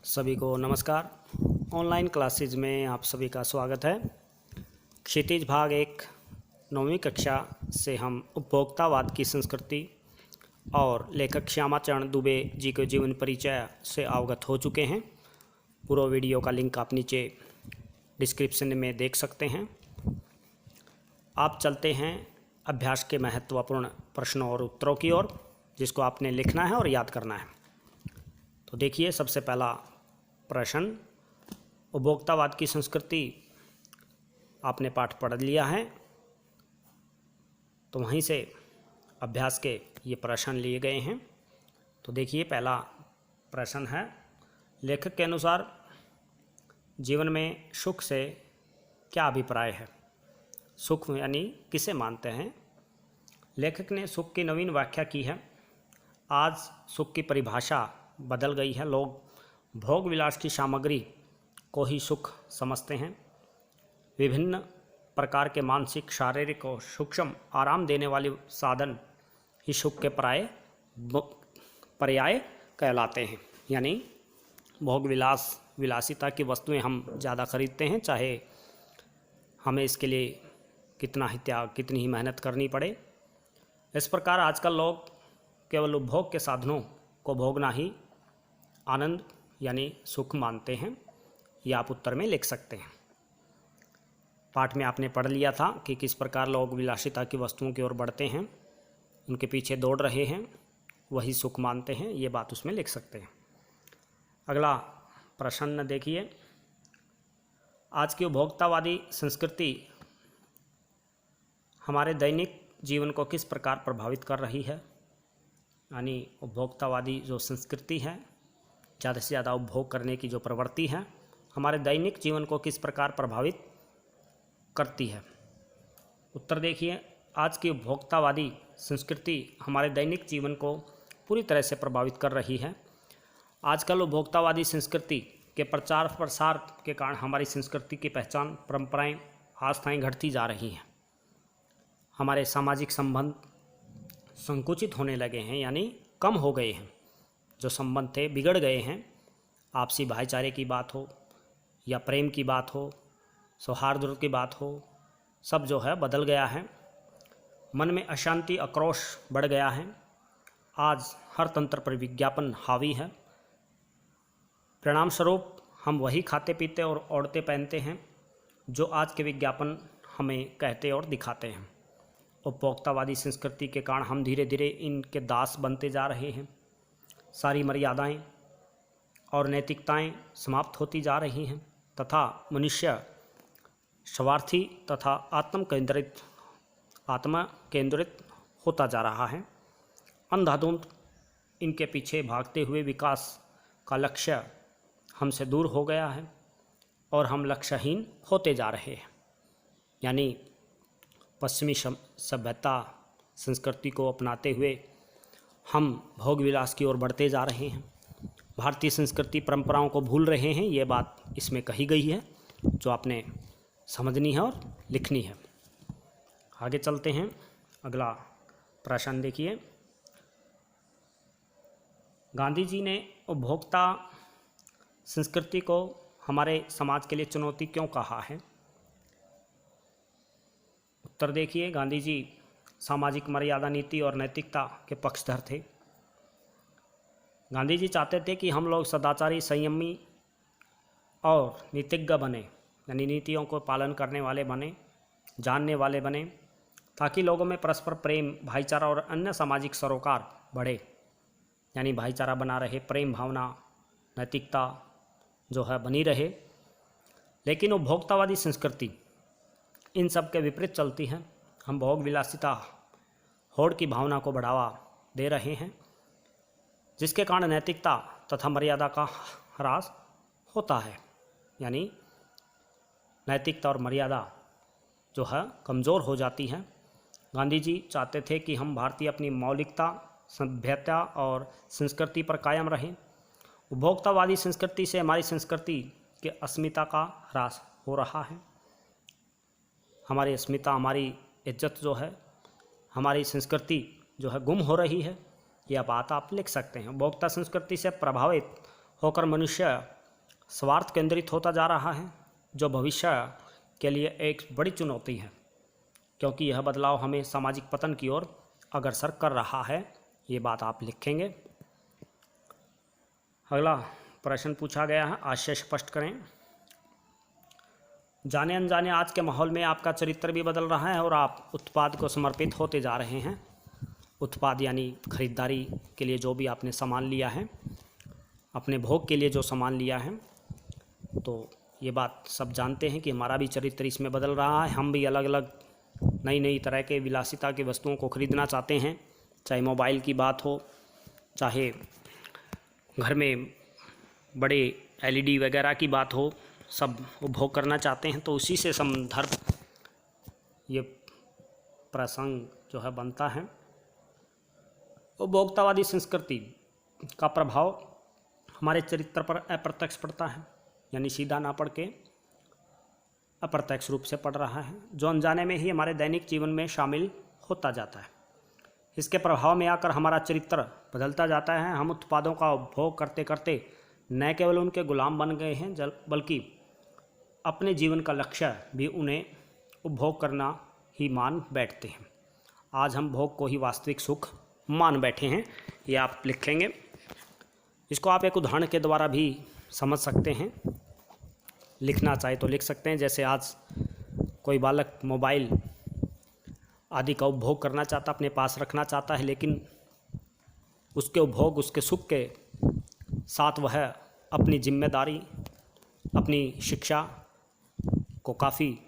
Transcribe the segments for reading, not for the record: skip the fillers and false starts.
सभी को नमस्कार। ऑनलाइन क्लासेज में आप सभी का स्वागत है। क्षितिज भाग 1 9वीं कक्षा से हम उपभोक्तावाद की संस्कृति और लेखक श्यामाचरण दुबे जी के जीवन परिचय से अवगत हो चुके हैं। पूरा वीडियो का लिंक आप नीचे डिस्क्रिप्शन में देख सकते हैं। आप चलते हैं अभ्यास के महत्वपूर्ण प्रश्नों और उत्तरों की ओर, जिसको आपने लिखना है और याद करना है। तो देखिए, सबसे पहला प्रश्न, उपभोक्तावाद की संस्कृति आपने पाठ पढ़ लिया है, तो वहीं से अभ्यास के ये प्रश्न लिए गए हैं। तो देखिए, पहला प्रश्न है, लेखक के अनुसार जीवन में सुख से क्या अभिप्राय है? सुख यानी किसे मानते हैं? लेखक ने सुख की नवीन व्याख्या की है। आज सुख की परिभाषा बदल गई है। लोग भोग विलास की सामग्री को ही सुख समझते हैं। विभिन्न प्रकार के मानसिक, शारीरिक और सूक्ष्म आराम देने वाले साधन ही सुख के पर्याय कहलाते हैं। यानी भोग विलास, विलासिता की वस्तुएं हम ज़्यादा खरीदते हैं, चाहे हमें इसके लिए कितना ही त्याग, कितनी ही मेहनत करनी पड़े। इस प्रकार आजकल लोग केवल उपभोग के साधनों को भोगना ही आनंद यानी सुख मानते हैं। यह आप उत्तर में लिख सकते हैं। पाठ में आपने पढ़ लिया था कि किस प्रकार लोग विलासिता की वस्तुओं की ओर बढ़ते हैं, उनके पीछे दौड़ रहे हैं, वही सुख मानते हैं। ये बात उसमें लिख सकते हैं। अगला प्रश्न देखिए, आज की उपभोक्तावादी संस्कृति हमारे दैनिक जीवन को किस प्रकार प्रभावित कर रही है? यानी उपभोक्तावादी जो संस्कृति है, ज़्यादा से ज़्यादा उपभोग करने की जो प्रवृत्ति है, हमारे दैनिक जीवन को किस प्रकार प्रभावित करती है? उत्तर देखिए, आज की उपभोक्तावादी संस्कृति हमारे दैनिक जीवन को पूरी तरह से प्रभावित कर रही है। आजकल उपभोक्तावादी संस्कृति के प्रचार प्रसार के कारण हमारी संस्कृति की पहचान, परंपराएं, आस्थाएं घटती जा रही हैं। हमारे सामाजिक संबंध संकुचित होने लगे हैं, यानी कम हो गए हैं। जो संबंध थे बिगड़ गए हैं। आपसी भाईचारे की बात हो या प्रेम की बात हो, सौहार्द की बात हो, सब जो है बदल गया है। मन में अशांति, आक्रोश बढ़ गया है। आज हर तंत्र पर विज्ञापन हावी है। परिणाम स्वरूप हम वही खाते पीते और ओढ़ते पहनते हैं जो आज के विज्ञापन हमें कहते और दिखाते हैं। उपभोक्तावादी संस्कृति के कारण हम धीरे धीरे इनके दास बनते जा रहे हैं। सारी मर्यादाएं और नैतिकताएं समाप्त होती जा रही हैं तथा मनुष्य स्वार्थी तथा आत्म केंद्रित होता जा रहा है। अंधाधुंध इनके पीछे भागते हुए विकास का लक्ष्य हमसे दूर हो गया है और हम लक्ष्यहीन होते जा रहे हैं। यानी पश्चिमी सभ्यता संस्कृति को अपनाते हुए हम भोग विलास की ओर बढ़ते जा रहे हैं। भारतीय संस्कृति परंपराओं को भूल रहे हैं। ये बात इसमें कही गई है, जो आपने समझनी है और लिखनी है। आगे चलते हैं। अगला प्रश्न देखिए, गांधी जी ने उपभोक्ता संस्कृति को हमारे समाज के लिए चुनौती क्यों कहा है? उत्तर देखिए, गांधी जी सामाजिक मर्यादा नीति और नैतिकता के पक्षधर थे। गांधी जी चाहते थे कि हम लोग सदाचारी, संयमी और नीतिज्ञ बने, यानी नीतियों को पालन करने वाले बने, जानने वाले बने, ताकि लोगों में परस्पर प्रेम, भाईचारा और अन्य सामाजिक सरोकार बढ़े। यानी भाईचारा बना रहे, प्रेम भावना, नैतिकता जो है बनी रहे। लेकिन उपभोक्तावादी संस्कृति इन सब के विपरीत चलती है। हम भोग विलासिता, होड़ की भावना को बढ़ावा दे रहे हैं, जिसके कारण नैतिकता तथा मर्यादा का ह्रास होता है। यानी नैतिकता और मर्यादा जो है कमज़ोर हो जाती है। गांधी जी चाहते थे कि हम भारतीय अपनी मौलिकता, सभ्यता और संस्कृति पर कायम रहें। उपभोक्तावादी संस्कृति से हमारी संस्कृति के अस्मिता का ह्रास हो रहा है। हमारी अस्मिता, हमारी इज्जत जो है, हमारी संस्कृति जो है गुम हो रही है। यह बात आप लिख सकते हैं। उपभोक्ता संस्कृति से प्रभावित होकर मनुष्य स्वार्थ केंद्रित होता जा रहा है, जो भविष्य के लिए एक बड़ी चुनौती है, क्योंकि यह बदलाव हमें सामाजिक पतन की ओर अग्रसर कर रहा है। ये बात आप लिखेंगे। अगला प्रश्न पूछा गया है, आशय स्पष्ट करें। जाने अनजाने आज के माहौल में आपका चरित्र भी बदल रहा है और आप उत्पाद को समर्पित होते जा रहे हैं। उत्पाद यानी खरीदारी के लिए जो भी आपने सामान लिया है, अपने भोग के लिए जो सामान लिया है, तो ये बात सब जानते हैं कि हमारा भी चरित्र इसमें बदल रहा है। हम भी अलग अलग नई नई तरह के विलासिता की वस्तुओं को खरीदना चाहते हैं, चाहे मोबाइल की बात हो, चाहे घर में बड़े LED वगैरह की बात हो, सब उपभोग करना चाहते हैं। तो उसी से संदर्भ ये प्रसंग जो है बनता है। उपभोक्तावादी संस्कृति का प्रभाव हमारे चरित्र पर अप्रत्यक्ष पड़ता है, यानी सीधा ना पड़ के अप्रत्यक्ष रूप से पड़ रहा है, जो अनजाने में ही हमारे दैनिक जीवन में शामिल होता जाता है। इसके प्रभाव में आकर हमारा चरित्र बदलता जाता है। हम उत्पादों का उपभोग करते करते न केवल उनके गुलाम बन गए हैं, बल्कि अपने जीवन का लक्ष्य भी उन्हें उपभोग करना ही मान बैठते हैं। आज हम भोग को ही वास्तविक सुख मान बैठे हैं, ये आप लिखेंगे। इसको आप एक उदाहरण के द्वारा भी समझ सकते हैं, लिखना चाहे तो लिख सकते हैं। जैसे आज कोई बालक मोबाइल आदि का उपभोग करना चाहता, अपने पास रखना चाहता है, लेकिन उसके उपभोग, उसके सुख के साथ वह अपनी जिम्मेदारी, अपनी शिक्षा को काफ़ी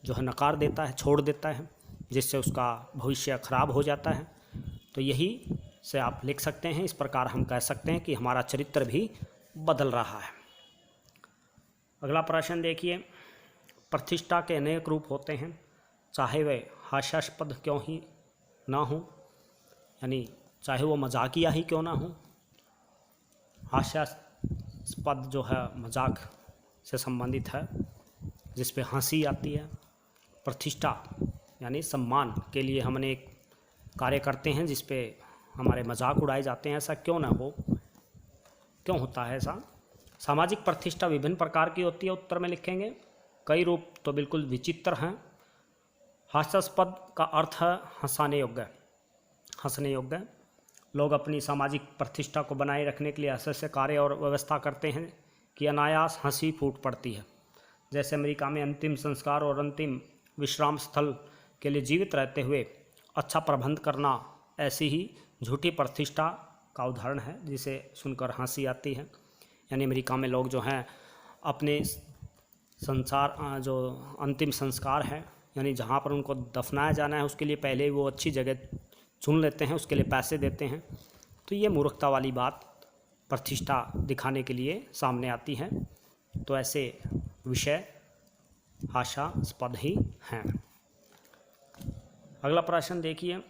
जो है नकार देता है, छोड़ देता है, जिससे उसका भविष्य खराब हो जाता है। तो यही से आप लिख सकते हैं। इस प्रकार हम कह सकते हैं कि हमारा चरित्र भी बदल रहा है। अगला प्रश्न देखिए, प्रतिष्ठा के अनेक रूप होते हैं, चाहे वे हास्यास्पद क्यों ही ना हो, यानी चाहे वो मजाकिया ही क्यों ना हो। हास्यास्पद जो है मजाक से संबंधित है, जिस पे हंसी आती है। प्रतिष्ठा यानी सम्मान के लिए हम अनेक कार्य करते हैं जिस पे हमारे मजाक उड़ाए जाते हैं। ऐसा क्यों ना हो, क्यों होता है ऐसा? सामाजिक प्रतिष्ठा विभिन्न प्रकार की होती है, उत्तर में लिखेंगे। कई रूप तो बिल्कुल विचित्र हैं। हास्यास्पद का अर्थ है हंसाने योग्य, हंसने योग्य। लोग अपनी सामाजिक प्रतिष्ठा को बनाए रखने के लिए ऐसे कार्य और व्यवस्था करते हैं कि अनायास हंसी फूट पड़ती है। जैसे अमेरिका में अंतिम संस्कार और अंतिम विश्राम स्थल के लिए जीवित रहते हुए अच्छा प्रबंध करना ऐसी ही झूठी प्रतिष्ठा का उदाहरण है, जिसे सुनकर हंसी आती है। यानी अमेरिका में लोग जो हैं अपने जो अंतिम संस्कार है, यानी जहाँ पर उनको दफनाया जाना है, उसके लिए पहले ही वो अच्छी जगह चुन लेते हैं, उसके लिए पैसे देते हैं। तो ये मूर्खता वाली बात प्रतिष्ठा दिखाने के लिए सामने आती है। तो ऐसे विषय हास्यास्पद ही हैं। अगला प्रश्न देखिए,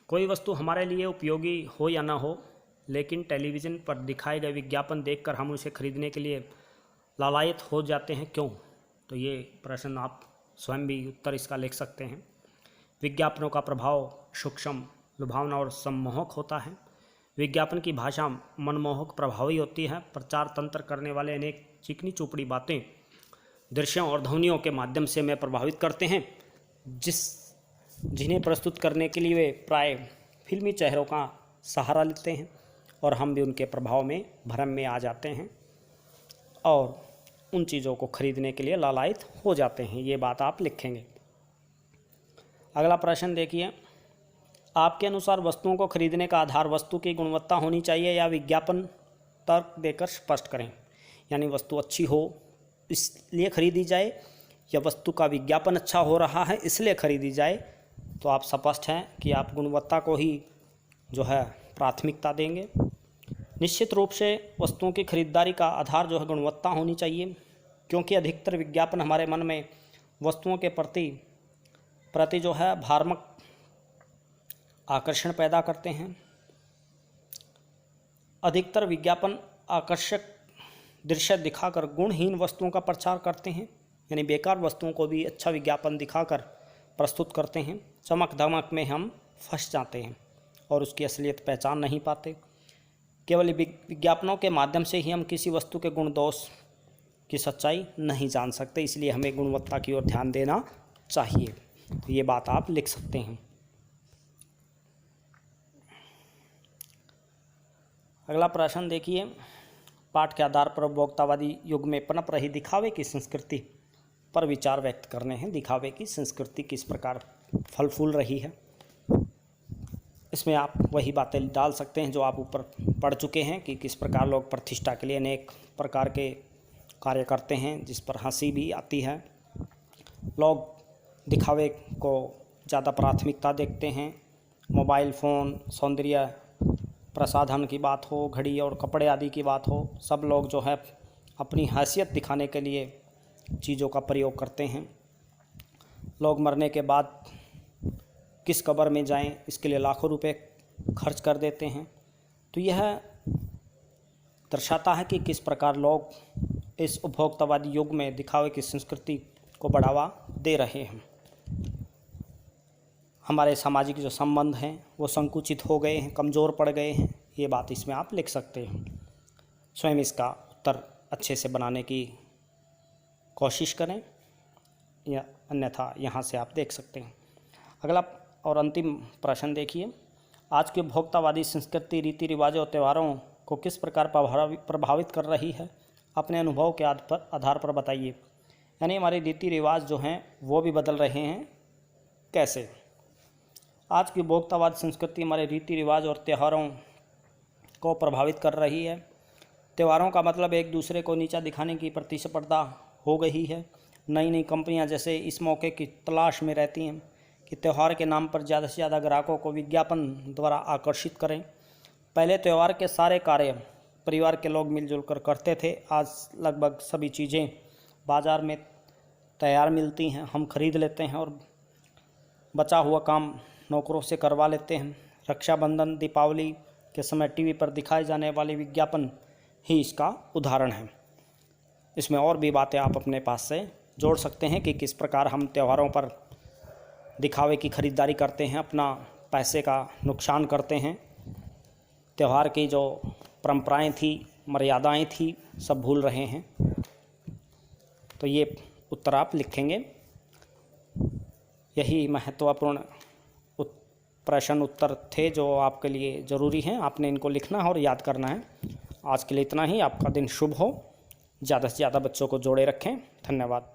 कोई वस्तु हमारे लिए उपयोगी हो या ना हो, लेकिन टेलीविज़न पर दिखाए गए विज्ञापन देखकर हम उसे खरीदने के लिए लालायित हो जाते हैं, क्यों? तो ये प्रश्न आप स्वयं भी उत्तर इसका लिख सकते हैं। विज्ञापनों का प्रभाव सूक्ष्म, लुभावना और सम्मोहक होता है। विज्ञापन की भाषा मनमोहक प्रभावी होती है। प्रचार तंत्र करने वाले अनेक चिकनी चुपड़ी बातें दृश्यों और ध्वनियों के माध्यम से हमें प्रभावित करते हैं, जिन्हें प्रस्तुत करने के लिए वे प्राय फिल्मी चेहरों का सहारा लेते हैं, और हम भी उनके प्रभाव में भ्रम में आ जाते हैं और उन चीज़ों को खरीदने के लिए लालायित हो जाते हैं। ये बात आप लिखेंगे। अगला प्रश्न देखिए, आपके अनुसार वस्तुओं को खरीदने का आधार वस्तु की गुणवत्ता होनी चाहिए या विज्ञापन? तर्क देकर स्पष्ट करें। यानी वस्तु अच्छी हो इसलिए खरीदी जाए, या वस्तु का विज्ञापन अच्छा हो रहा है इसलिए खरीदी जाए। तो आप स्पष्ट हैं कि आप गुणवत्ता को ही जो है प्राथमिकता देंगे। निश्चित रूप से वस्तुओं की खरीदारी का आधार जो है गुणवत्ता होनी चाहिए, क्योंकि अधिकतर विज्ञापन हमारे मन में वस्तुओं के प्रति जो है भ्रामक आकर्षण पैदा करते हैं। अधिकतर विज्ञापन आकर्षक दृश्य दिखाकर गुणहीन वस्तुओं का प्रचार करते हैं, यानी बेकार वस्तुओं को भी अच्छा विज्ञापन दिखाकर प्रस्तुत करते हैं। चमक धमक में हम फंस जाते हैं और उसकी असलियत पहचान नहीं पाते। केवल विज्ञापनों के माध्यम से ही हम किसी वस्तु के गुण दोष की सच्चाई नहीं जान सकते, इसलिए हमें गुणवत्ता की ओर ध्यान देना चाहिए। तो ये बात आप लिख सकते हैं। अगला प्रश्न देखिए, पाठ के आधार पर उपभोक्तावादी युग में पनप रही दिखावे की संस्कृति पर विचार व्यक्त करने हैं। दिखावे की संस्कृति किस प्रकार फल फूल रही है, इसमें आप वही बातें डाल सकते हैं जो आप ऊपर पढ़ चुके हैं कि किस प्रकार लोग प्रतिष्ठा के लिए अनेक प्रकार के कार्य करते हैं, जिस पर हंसी भी आती है। लोग दिखावे को ज़्यादा प्राथमिकता देखते हैं। मोबाइल फ़ोन, सौंदर्य प्रसाधन की बात हो, घड़ी और कपड़े आदि की बात हो, सब लोग जो है अपनी हैसियत दिखाने के लिए चीज़ों का प्रयोग करते हैं। लोग मरने के बाद किस कब्र में जाएं, इसके लिए लाखों रुपए खर्च कर देते हैं। तो यह दर्शाता है कि किस प्रकार लोग इस उपभोक्तावादी युग में दिखावे की संस्कृति को बढ़ावा दे रहे हैं। हमारे सामाजिक जो संबंध हैं वो संकुचित हो गए हैं, कमज़ोर पड़ गए हैं। ये बात इसमें आप लिख सकते हैं। स्वयं इसका उत्तर अच्छे से बनाने की कोशिश करें, या अन्यथा यहाँ से आप देख सकते हैं। अगला और अंतिम प्रश्न देखिए, आज की उपभोक्तावादी संस्कृति रीति रिवाजों और त्योहारों को किस प्रकार प्रभावित कर रही है, अपने अनुभव के आधार पर बताइए। यानी हमारे रीति रिवाज जो हैं वो भी बदल रहे हैं, कैसे? आज की उपभोक्तावाद संस्कृति हमारे रीति रिवाज और त्योहारों को प्रभावित कर रही है। त्योहारों का मतलब एक दूसरे को नीचा दिखाने की प्रतिस्पर्धा हो गई है। नई नई कंपनियां जैसे इस मौके की तलाश में रहती हैं कि त्यौहार के नाम पर ज़्यादा से ज़्यादा ग्राहकों को विज्ञापन द्वारा आकर्षित करें। पहले त्यौहार के सारे कार्य परिवार के लोग मिलजुल कर करते थे। आज लगभग सभी चीज़ें बाज़ार में तैयार मिलती हैं, हम खरीद लेते हैं और बचा हुआ काम नौकरों से करवा लेते हैं। रक्षाबंधन, दीपावली के समय टीवी पर दिखाए जाने वाले विज्ञापन ही इसका उदाहरण है। इसमें और भी बातें आप अपने पास से जोड़ सकते हैं कि किस प्रकार हम त्योहारों पर दिखावे की खरीदारी करते हैं, अपना पैसे का नुकसान करते हैं। त्यौहार की जो परंपराएं थी, मर्यादाएं थी, सब भूल रहे हैं। तो ये उत्तर आप लिखेंगे। यही महत्वपूर्ण प्रश्न उत्तर थे जो आपके लिए ज़रूरी हैं। आपने इनको लिखना है और याद करना है। आज के लिए इतना ही। आपका दिन शुभ हो। ज़्यादा से ज़्यादा बच्चों को जोड़े रखें। धन्यवाद।